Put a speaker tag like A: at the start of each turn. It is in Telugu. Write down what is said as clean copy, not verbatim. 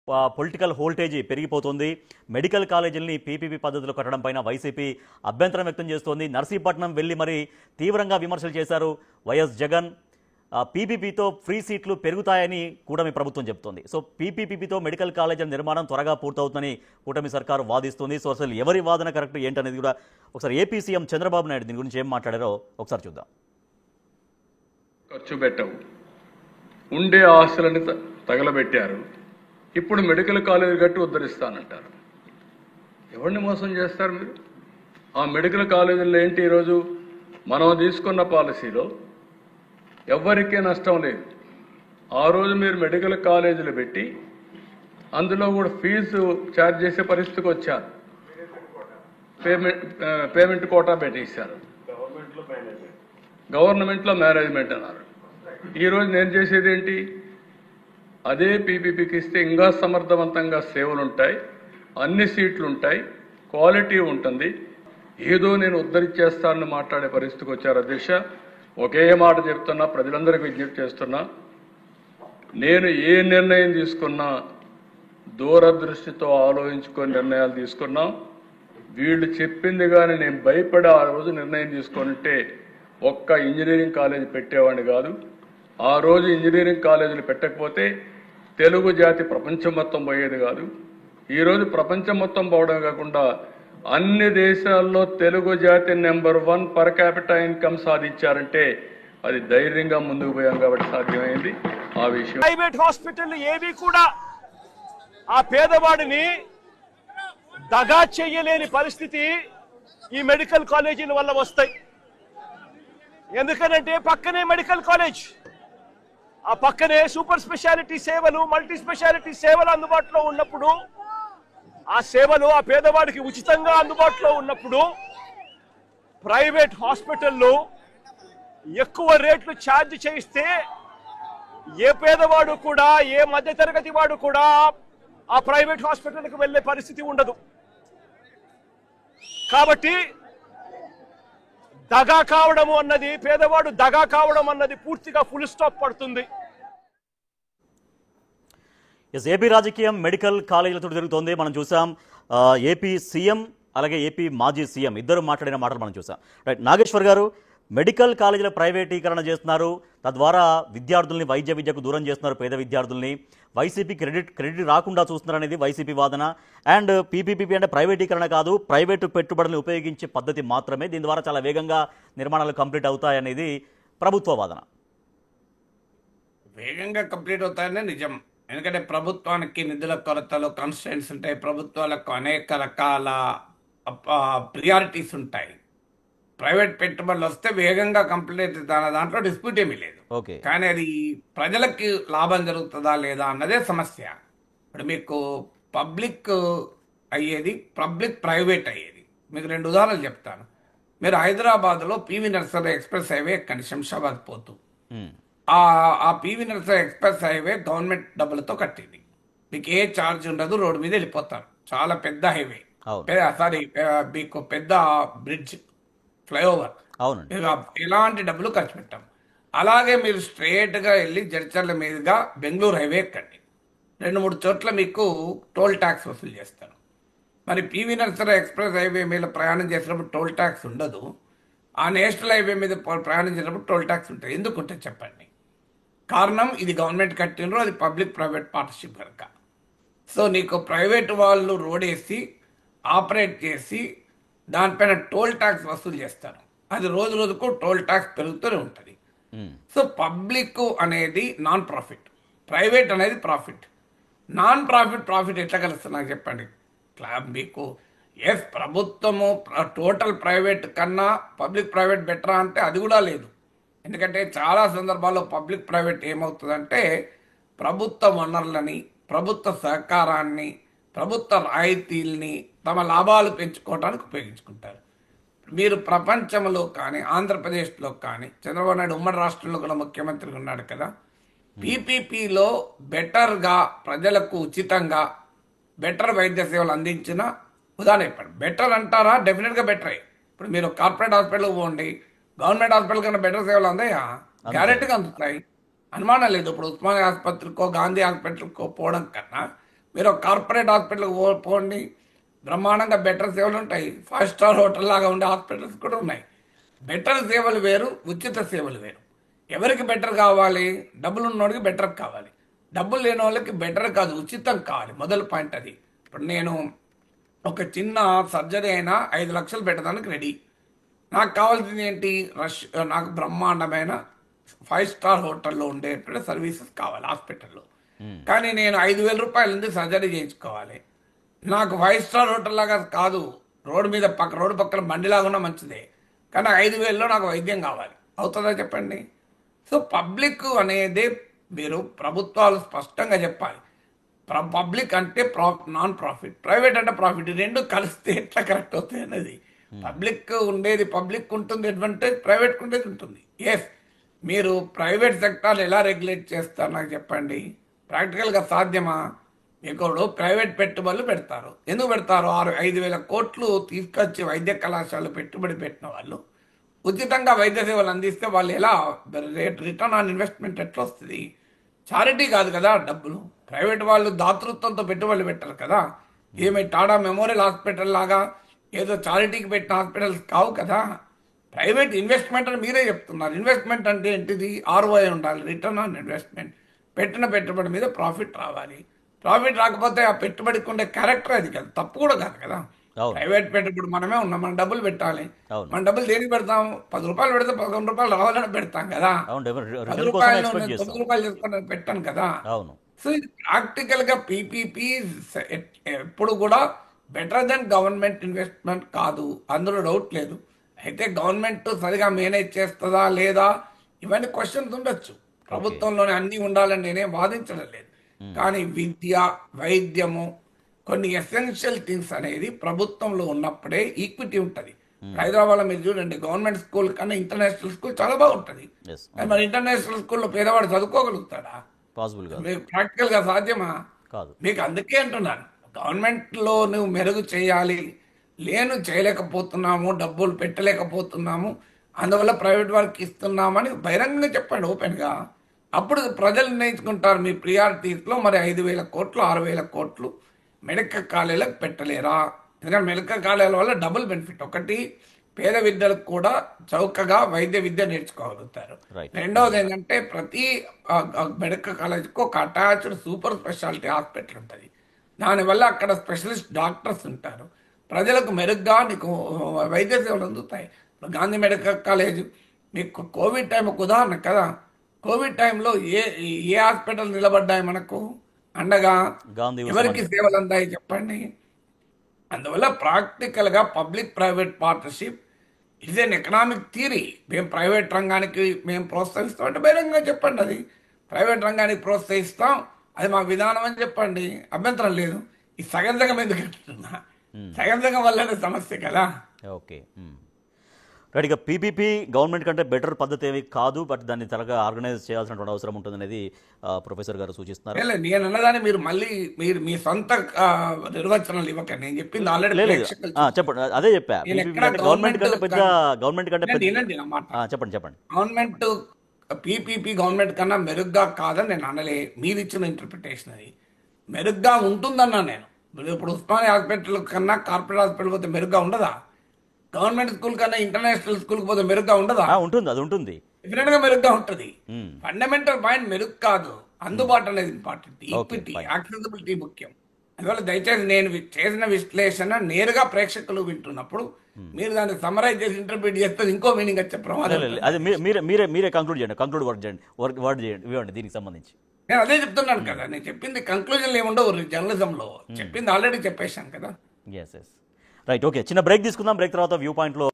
A: పొలిటికల్ వోల్టేజీ పెరిగిపోతుంది. మెడికల్ కాలేజీలని పీపీపీ పద్ధతిలో కట్టడం పైన వైసీపీ అభ్యంతరం వ్యక్తం చేస్తోంది. నర్సీపట్నం వెళ్ళి మరి తీవ్రంగా విమర్శలు చేశారు వైఎస్ జగన్. పీపీపీతో ఫ్రీ సీట్లు పెరుగుతాయని కూటమి ప్రభుత్వం చెబుతోంది. సో పీపీపీతో మెడికల్ కాలేజీల నిర్మాణం త్వరగా పూర్తవుతుందని కూటమి సర్కారు వాదిస్తుంది. సో అసలు ఎవరి వాదన కరెక్ట్ ఏంటనేది కూడా ఒకసారి ఏపీ సీఎం చంద్రబాబు నాయుడు దీని గురించి ఏం మాట్లాడారో ఒకసారి చూద్దాం.
B: ఖర్చు పెట్టవు, ఉండే ఆస్తులని తగలబెట్టారు. ఇప్పుడు మెడికల్ కాలేజీ కట్టి ఉద్ధరిస్తానంటారు. ఎవరిని మోసం చేస్తారు మీరు? ఆ మెడికల్ కాలేజీల్లో ఏంటి, ఈరోజు మనం తీసుకున్న పాలసీలో ఎవరికీ నష్టం లేదు. ఆ రోజు మీరు మెడికల్ కాలేజీలు పెట్టి అందులో కూడా ఫీజు ఛార్జ్ చేసే పరిస్థితికి వచ్చారు. పేమెంట్ కోటా పెట్టేశారు. గవర్నమెంట్లో మేనేజ్మెంట్ అన్నారు. ఈరోజు నేను చేసేది ఏంటి, అదే పీపీపీకి ఇస్తే ఇంకా సమర్థవంతంగా సేవలు ఉంటాయి, అన్ని సీట్లు ఉంటాయి, క్వాలిటీ ఉంటుంది. ఏదో నేను ఉద్ధరించేస్తానని మాట్లాడే పరిస్థితికి వచ్చారు అధ్యక్ష. ఒకే మాట చెప్తున్నా, ప్రజలందరికీ విజ్ఞప్తి చేస్తున్నా, నేను ఏ నిర్ణయం తీసుకున్నా దూరదృష్టితో ఆలోచించుకొని నిర్ణయాలు తీసుకున్నాం. వీళ్ళు చెప్పింది కానీ నేను భయపడి ఆ రోజు నిర్ణయం తీసుకుంటే ఒక్క ఇంజనీరింగ్ కాలేజీ పెట్టేవాడిని కాదు. ఆ రోజు ఇంజనీరింగ్ కాలేజీలు పెట్టకపోతే తెలుగు జాతి ప్రపంచం మొత్తం పోయేది కాదు. ఈరోజు ప్రపంచం మొత్తం పోవడం కాకుండా అన్ని దేశాల్లో తెలుగు జాతి నెంబర్ 1 పర్ క్యాపిటల్ ఇన్కమ్ సాధించారంటే అది ధైర్యంగా ముందుకు పోయాం కాబట్టి సాధ్యమైంది. ఆ విషయం
C: ప్రైవేట్ హాస్పిటల్ ఏవి కూడా ఆ పేదవాడిని దగా చెయ్యలేని పరిస్థితి ఈ మెడికల్ కాలేజీల వల్ల వస్తాయి. ఎందుకనంటే పక్కనే మెడికల్ కాలేజ్, ఆ పక్కనే సూపర్ స్పెషాలిటీ సేవలు, మల్టీ స్పెషాలిటీ సేవలు అందుబాటులో ఉన్నప్పుడు, ఆ సేవలు ఆ పేదవాడికి ఉచితంగా అందుబాటులో ఉన్నప్పుడు ప్రైవేట్ హాస్పిటల్లో ఎక్కువ రేట్లు ఛార్జ్ చేయిస్తే ఏ పేదవాడు కూడా, ఏ మధ్యతరగతి వాడు కూడా ఆ ప్రైవేట్ హాస్పిటల్కి వెళ్ళే పరిస్థితి ఉండదు. కాబట్టి దగా కావడం అన్నది, పేదవాడు దగా కావడం అన్నది పూర్తిగా ఫుల్ స్టాప్ పడుతుంది.
A: ఏపీ రాజకీయం మెడికల్ కాలేజీలతో జరుగుతోంది. మనం చూసాం ఏపీ సీఎం అలాగే ఏపీ మాజీ సీఎం ఇద్దరు మాట్లాడిన మాటలు మనం చూసాం. రైట్, నాగేశ్వర్ గారు, మెడికల్ కాలేజీల ప్రైవేటీకరణ చేస్తున్నారు, తద్వారా విద్యార్థుల్ని వైద్య విద్యకు దూరం చేస్తున్నారు, పేద విద్యార్థుల్ని. వైసీపీ క్రెడిట్ రాకుండా చూస్తున్నారు అనేది వైసీపీ వాదన. అండ్ పీపీపీ అంటే ప్రైవేటీకరణ కాదు, ప్రైవేటు పెట్టుబడులను ఉపయోగించే పద్ధతి మాత్రమే, దీని ద్వారా చాలా వేగంగా నిర్మాణాలు కంప్లీట్ అవుతాయనేది ప్రభుత్వ వాదన.
D: వేగంగా కంప్లీట్ అవుతాయనే నిజం. ఎందుకంటే ప్రభుత్వానికి నిధుల కొరతలు, కాన్స్టిట్యూయెంట్స్ ఉంటాయి, ప్రభుత్వాలకు అనేక రకాల ప్రియారిటీస్ ఉంటాయి. ప్రైవేట్ పెట్టుబడులు వస్తే వేగంగా కంప్లీట్ అవుతుందా, దాంట్లో డిస్ప్యూట్ ఏమీ లేదు. కానీ అది ప్రజలకి లాభం జరుగుతుందా లేదా అన్నదే సమస్య. ఇప్పుడు మీకు పబ్లిక్ అయ్యేది, పబ్లిక్ ప్రైవేట్ అయ్యేది. మీకు 2 ఉదాహరణలు చెప్తాను. మీరు హైదరాబాద్లో పివి నర్సరీ ఎక్స్ప్రెస్ హైవే ఎక్కండి, శంషాబాద్ పోతూ. ఆ PV nursery express highway government డబ్బులతో కట్టింది. మీకు ఏ ఛార్జ్ ఉండదు, రోడ్డు మీద వెళ్ళిపోతారు. చాలా పెద్ద హైవే, సారీ మీకు పెద్ద బ్రిడ్జ్, ఫ్లైఓవర్. ఎలాంటి డబ్బులు ఖర్చు పెట్టాం. అలాగే మీరు స్ట్రేట్గా వెళ్ళి జడ్చర్ల మీదుగా బెంగళూరు హైవే ఎక్కండి, 2-3 చోట్ల మీకు టోల్ ట్యాక్స్ వసూలు చేస్తారు. మరి పివి నర్సరీ ఎక్స్ప్రెస్ హైవే మీద ప్రయాణం చేసినప్పుడు టోల్ ట్యాక్స్ ఉండదు, ఆ నేషనల్ హైవే మీద ప్రయాణం చేసినప్పుడు టోల్ ట్యాక్స్ ఉంటుంది. ఎందుకుంటే చెప్పండి. కారణం, ఇది గవర్నమెంట్ కట్టినరు, అది పబ్లిక్ ప్రైవేట్ పార్ట్నర్షిప్ కనుక. సో నీకు ప్రైవేట్ వాళ్ళు రోడ్ వేసి ఆపరేట్ చేసి దానిపైన టోల్ ట్యాక్స్ వసూలు చేస్తారు. అది రోజు రోజుకు టోల్ ట్యాక్స్ పెరుగుతూనే ఉంటుంది. సో పబ్లిక్ అనేది నాన్ ప్రాఫిట్, ప్రైవేట్ అనేది ప్రాఫిట్. నాన్ ప్రాఫిట్ ఎట్లా కలుస్తుంది నాకు చెప్పండి. మీకు ప్రభుత్వము టోటల్ ప్రైవేట్ కన్నా పబ్లిక్ ప్రైవేట్ బెటరా అంటే అది కూడా లేదు. ఎందుకంటే చాలా సందర్భాల్లో పబ్లిక్ ప్రైవేట్ ఏమవుతుందంటే ప్రభుత్వ వనరులని, ప్రభుత్వ సహకారాన్ని, ప్రభుత్వ రాయితీల్ని తమ లాభాలు పెంచుకోవడానికి ఉపయోగించుకుంటారు. మీరు ప్రపంచంలో కానీ, ఆంధ్రప్రదేశ్లో కానీ, చంద్రబాబు నాయుడు ఉమ్మడి రాష్ట్రంలో కూడా ముఖ్యమంత్రిగా ఉన్నాడు కదా, పీపీపీలో బెటర్గా ప్రజలకు ఉచితంగా బెటర్ వైద్య సేవలు అందించిన ఉదాహరణ చెప్పండి. బెటర్ అంటారా? డెఫినెట్గా బెటరే. ఇప్పుడు మీరు కార్పొరేట్ హాస్పిటల్కి పోండి, గవర్నమెంట్ హాస్పిటల్ కన్నా బెటర్ సేవలు అందాయా? గ్యారెంటీగా అందుతాయి, అనుమానం లేదు. ఇప్పుడు ఉస్మానియా ఆసుపత్రికో గాంధీ హాస్పిటల్కో పోవడం కన్నా మీరు ఒక కార్పొరేట్ హాస్పిటల్కి పోండి, బ్రహ్మాండంగా బెటర్ సేవలు ఉంటాయి. 5 స్టార్ హోటల్ లాగా ఉండే హాస్పిటల్స్ కూడా ఉన్నాయి. బెటర్ సేవలు వేరు, ఉచిత సేవలు వేరు. ఎవరికి బెటర్ కావాలి? డబ్బులు ఉన్నోడికి బెటర్ కావాలి, డబ్బులు లేని వాళ్ళకి బెటర్ కాదు, ఉచితం కావాలి. మొదటి పాయింట్ అది. ఇప్పుడు నేను ఒక చిన్న సర్జరీ అయినా 5 లక్షలు పెట్టడానికి రెడీ. నాకు కావాల్సింది ఏంటి? నాకు బ్రహ్మాండమైన 5 స్టార్ హోటల్లో ఉండేటువంటి సర్వీసెస్ కావాలి హాస్పిటల్లో. కానీ నేను 5,000 రూపాయల నుండి సర్జరీ చేయించుకోవాలి. నాకు 5 స్టార్ హోటల్ లాగా కాదు, రోడ్డు పక్కన బండిలాగా ఉన్న మంచిదే, కానీ 5,000లో నాకు వైద్యం కావాలి. అవుతుందా చెప్పండి? సో పబ్లిక్ అనేది మీరు ప్రభుత్వాలు స్పష్టంగా చెప్పాలి. పబ్లిక్ అంటే నాన్ ప్రాఫిట్, ప్రైవేట్ అంటే ప్రాఫిట్, ఈ రెండు కలిస్తే ఎట్లా కరెక్ట్ అవుతాయి అనేది. పబ్లిక్ ఉండేది పబ్లిక్ ఉంటుంది అడ్వాంటేజ్, ప్రైవేట్ ఉండేది ఉంటుంది. ఎస్, మీరు ప్రైవేట్ సెక్టార్ ఎలా రెగ్యులేట్ చేస్తారు నాకు చెప్పండి. ప్రాక్టికల్గా సాధ్యమా? మీకు ప్రైవేట్ పెట్టుబడులు పెడతారు. ఎందుకు పెడతారు? 5,000 కోట్లు తీసుకొచ్చి వైద్య కళాశాలలో పెట్టుబడి పెట్టిన వాళ్ళు ఉచితంగా వైద్య సేవలు అందిస్తే వాళ్ళు ఎలా రిటర్న్ ఆన్ ఇన్వెస్ట్మెంట్ ఎట్లా వస్తుంది? చారిటీ కాదు కదా డబ్బులు. ప్రైవేట్ వాళ్ళు దాతృత్వంతో పెట్టుబడులు పెట్టారు కదా. ఏమి టాటా మెమోరియల్ హాస్పిటల్ లాగా ఏదో చారిటీకి పెట్టిన హాస్పిటల్స్ కావు కదా. ప్రైవేట్ ఇన్వెస్ట్మెంట్ అని మీరే చెప్తున్నారు. ఇన్వెస్ట్మెంట్ అంటే ఏంటిది? ROI ఉండాలి, రిటర్న్ ఆన్ ఇన్వెస్ట్మెంట్. పెట్టిన పెట్టుబడి మీద ప్రాఫిట్ రావాలి. ప్రాఫిట్ రాకపోతే ఆ పెట్టుబడికి ఉండే క్యారెక్టర్ అది కదా, తప్పు కూడా కాదు కదా. ప్రైవేట్ పెట్టుబడి మనమే ఉన్నాం, మనం డబ్బులు పెట్టాలి. మన డబ్బులు దేనికి పెడతాం? 10 రూపాయలు పెడితే 11 రూపాయలు రావాలని పెడతాం కదా. 10 రూపాయలు 9 రూపాయలు చేసుకుని పెట్టాను కదా. సో ఇది ప్రాక్టికల్ గా పీపీపీ ఎప్పుడు కూడా బెటర్ దెన్ గవర్నమెంట్ ఇన్వెస్ట్మెంట్ కాదు, అందులో డౌట్ లేదు. అయితే గవర్నమెంట్ సరిగా మేనేజ్ చేస్తుందా లేదా ఇవన్నీ క్వశ్చన్స్ ఉండొచ్చు. ప్రభుత్వంలోనే అన్ని ఉండాలని నేనేం వాదించడం లేదు. కానీ విద్య, వైద్యము, కొన్ని ఎసెన్షియల్ థింగ్స్ అనేది ప్రభుత్వంలో ఉన్నప్పుడే ఈక్విటీ ఉంటుంది. హైదరాబాద్ లో మీరు చూడండి, గవర్నమెంట్ స్కూల్ కన్నా ఇంటర్నేషనల్ స్కూల్ చాలా బాగుంటుంది. మరి ఇంటర్నేషనల్ స్కూల్లో పేదవాడు చదువుకోగలుగుతాడా? ప్రాక్టికల్ గా సాధ్యమా? మీకు అందుకే అంటున్నాను, గవర్నమెంట్ లో నువ్వు మెరుగు చేయాలి, చేయలేకపోతున్నాము, డబ్బులు పెట్టలేకపోతున్నాము, అందువల్ల ప్రైవేట్ వాళ్ళకి ఇస్తున్నామని బహిరంగంగా చెప్పండి ఓపెన్ గా. అప్పుడు ప్రజలు నిర్ణయించుకుంటారు మీ ప్రియారిటీస్లో. మరి 5,000 కోట్లు 6,000 కోట్లు మెడికల్ కాలేజీలకు పెట్టలేరా? ఎందుకంటే మెడికల్ కాలేజీల వల్ల డబుల్ బెనిఫిట్. ఒకటి, పేద విద్యలకు కూడా చౌకగా వైద్య విద్య నేర్చుకోగలుగుతారు. రెండవది ఏంటంటే ప్రతి మెడికల్ కాలేజీకి ఒక అటాచ్డ్ సూపర్ స్పెషాలిటీ హాస్పిటల్ ఉంటుంది. దానివల్ల అక్కడ స్పెషలిస్ట్ డాక్టర్స్ ఉంటారు. ప్రజలకు మెరుగ్గా నీకు వైద్య సేవలు అందుతాయి. గాంధీ మెడికల్ కాలేజ్ మీకు కోవిడ్ టైం ఒక ఉదాహరణ కదా. కోవిడ్ టైంలో ఏ హాస్పిటల్ నిలబడ్డాయి మనకు అండగా? ఎవరికి సేవలు అందాయి చెప్పండి? అందువల్ల ప్రాక్టికల్ గా public private partnership is an economic theory. మేము ప్రైవేట్ రంగానికి మేము ప్రోత్సహిస్తాం అంటే బహిరంగంగా చెప్పండి. అది ప్రైవేట్ రంగానికి ప్రోత్సహిస్తాం, అది మా విధానం అని చెప్పండి, అభ్యంతరం లేదు. ఈ సగం ఎందుకు అంటున్నా? సగం వల్లనే సమస్య కదా.
A: Okay right. ఇక పీపీపీ గవర్నమెంట్ కంటే బెటర్ పద్ధతి ఏమి కాదు, బట్ దాన్ని త్వరగా ఆర్గనైజ్ చేయాల్సినటువంటి అవసరం ఉంటుంది అనేది ప్రొఫెసర్ గారు సూచిస్తున్నారు.
D: నేను అన్నదాన్ని మీరు మళ్ళీ మీ సొంత నిర్వచనాలు ఇవ్వక, నేను చెప్పింది ఆల్రెడీ
A: చెప్పండి. అదే చెప్పా, గవర్నమెంట్ కంటే పెద్ద చెప్పండి.
D: గవర్నమెంట్ పీపీపీ గవర్నమెంట్ కన్నా మెరుగ్గా కాదని నేను అనలే, మీరు ఇచ్చిన ఇంటర్ప్రిటేషన్ అది. మెరుగ్గా ఉంటుందన్నా నేను. ఇప్పుడు ఉస్మానియా హాస్పిటల్ కన్నా కార్పొరేట్ హాస్పిటల్ పోతే మెరుగ్గా ఉండదా? గవర్నమెంట్ స్కూల్ కన్నా ఇంటర్నేషనల్ స్కూల్ కి పోతే మెరుగ్గా ఉండదా?
A: ఉంటుంది, అది ఉంటుంది,
D: డెఫినెట్ గా మెరుగ్గా ఉంటుంది. ఫండమెంటల్ పాయింట్ మెరుగు కాదు, అందుబాటు అనేది ఇంపార్టెంట్. ఈక్విటీ, యాక్సెసిబిలిటీ ముఖ్యం. అందువల్ల దయచేసి నేను చేసిన విశ్లేషణ నేరుగా ప్రేక్షకులు వింటున్నప్పుడు మీరు దాన్ని సమరైజ్ చేసి ఇంటర్ప్రిట్ చేస్తే ఇంకో మీనింగ్ వచ్చే ప్రమాదం.
A: అది మీరే కంక్లూడ్ చేయండి, వర్డ్ చేయండి దీనికి సంబంధించి.
D: నేను అదే చెప్తున్నాను కదా, నేను చెప్పింది కంక్లూజన్ ఏముండవు జర్నలిజంలో, చెప్పింది ఆల్రెడీ చెప్పేశాను కదా.
A: రైట్. ఓకే, చిన్న బ్రేక్ తీసుకుందాం. బ్రేక్ తర్వాత వ్యూ పాయింట్లో